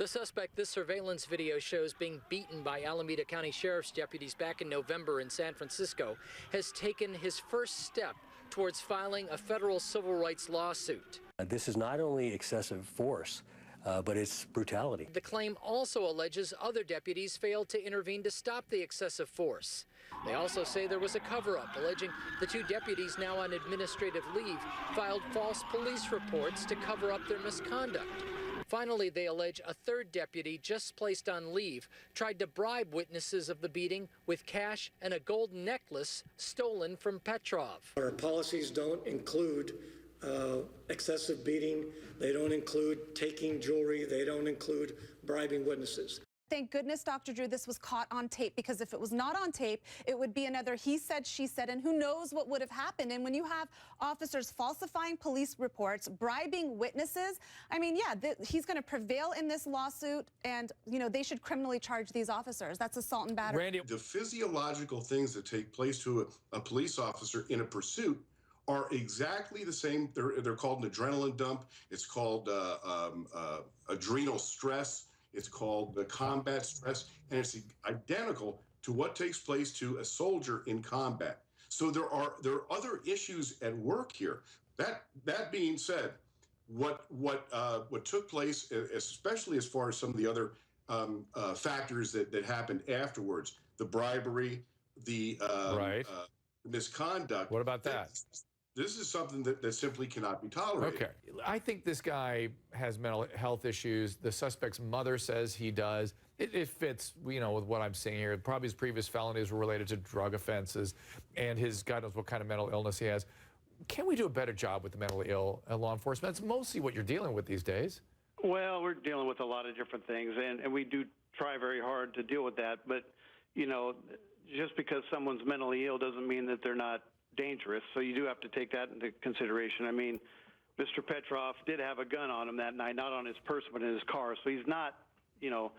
suspect this surveillance video shows being beaten by Alameda County Sheriff's deputies back in November in San Francisco has taken his first step towards filing a federal civil rights lawsuit. This is not only excessive force, but it's brutality. The claim also alleges other deputies failed to intervene to stop the excessive force. They also say there was a cover-up, alleging the two deputies now on administrative leave filed false police reports to cover up their misconduct. Finally, they allege a third deputy, just placed on leave, tried to bribe witnesses of the beating with cash and a gold necklace stolen from Petrov. Our policies don't include excessive beating. They don't include taking jewelry. They don't include bribing witnesses. Thank goodness, Dr. Drew, this was caught on tape, because if it was not on tape, it would be another he said, she said, and who knows what would have happened. And when you have officers falsifying police reports, bribing witnesses, I mean, yeah, he's going to prevail in this lawsuit, and, you know, they should criminally charge these officers. That's assault and battery. Randy, the physiological things that take place to a police officer in a pursuit are exactly the same. They're called an adrenaline dump. It's called adrenal stress. It's called the combat stress, and it's identical to what takes place to a soldier in combat. So there are other issues at work here. That being said, what took place, especially as far as some of the other factors that happened afterwards, the bribery, the misconduct. What about that? This is something that simply cannot be tolerated. Okay. I think this guy has mental health issues. The suspect's mother says he does. It fits, you know, with what I'm seeing here. Probably his previous felonies were related to drug offenses, and his God knows what kind of mental illness he has. Can we do a better job with the mentally ill law enforcement? That's mostly what you're dealing with these days. Well, we're dealing with a lot of different things, and we do try very hard to deal with that. But, you know, just because someone's mentally ill doesn't mean that they're not dangerous, so you do have to take that into consideration. I mean, Mr. Petrov did have a gun on him that night, not on his person, but in his car, so he's not, you know,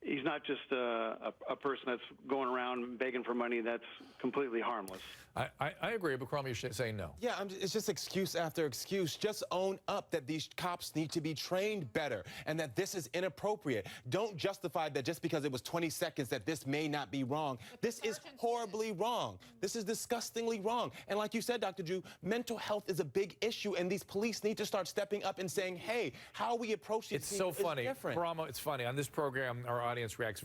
he's not just a person that's going around begging for money. That's completely harmless. I agree, but Cromwell, you're saying no. Yeah, it's just excuse after excuse. Just own up that these cops need to be trained better and that this is inappropriate. Don't justify that just because it was 20 seconds that this may not be wrong. This is horribly wrong. This is disgustingly wrong. And like you said, Dr. Drew, mental health is a big issue, and these police need to start stepping up and saying, hey, how we approach these people is different. It's so funny. Brahma, it's funny. On this program, our audience reacts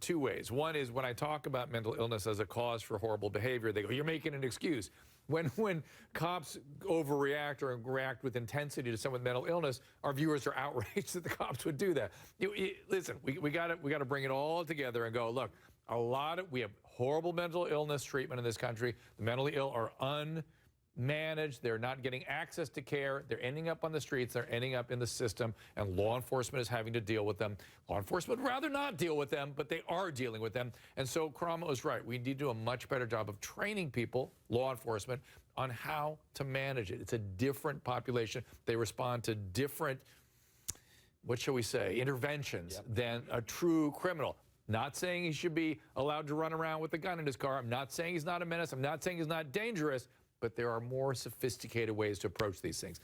two ways. One is when I talk about mental illness as a cause for horrible behavior, they go, you're making an excuse. When cops overreact or react with intensity to someone with mental illness, our viewers are outraged that the cops would do that. Listen, we got to bring it all together and go, look, we have horrible mental illness treatment in this country. The mentally ill are unmanaged. They're not getting access to care. They're ending up on the streets. They're ending up in the system, and law enforcement is having to deal with them. Law enforcement would rather not deal with them, but they are dealing with them. And so Cromwell is right. We need to do a much better job of training people, law enforcement, on how to manage it. It's a different population. They respond to different, what shall we say, interventions than a true criminal. Not saying he should be allowed to run around with a gun in his car. I'm not saying he's not a menace. I'm not saying he's not dangerous. But there are more sophisticated ways to approach these things.